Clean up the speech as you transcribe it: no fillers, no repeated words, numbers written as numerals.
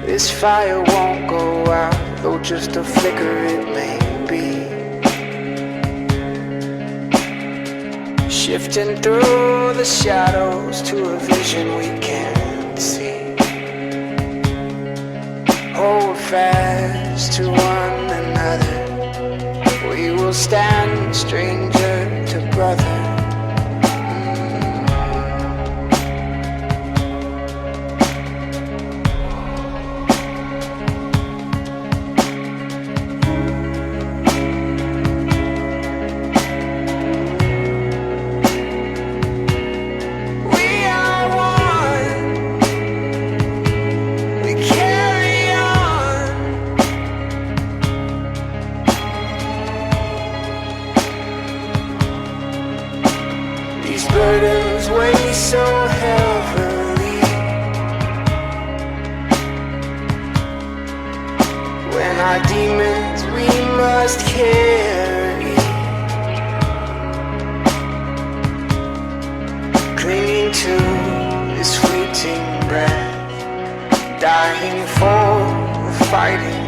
This fire won't go out, though just a flicker it may be. Shifting through the shadows to a vision we can't see. Hold fast to one another, we will stand stranger to brother. These burdens weigh so heavily. When our demons we must carry, clinging to this fleeting breath, dying for the fighting.